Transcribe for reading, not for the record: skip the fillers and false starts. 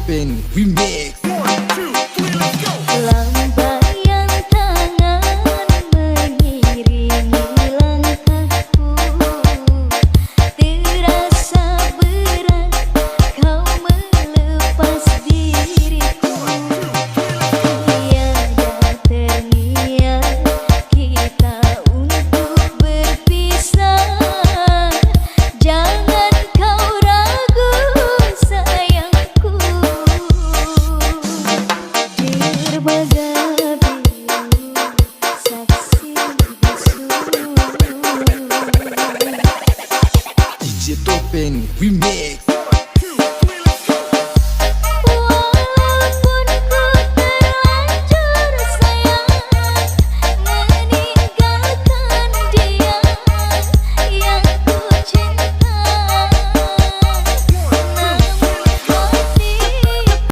Open Remix. Lambaian tangan mengiringi langkahku, terasa berat kau melepas diriku. Tiada terniat kita untuk berpisah, jangan kau ragu sayangku. Dermaga biru saksi bisu, DJ Open Remix.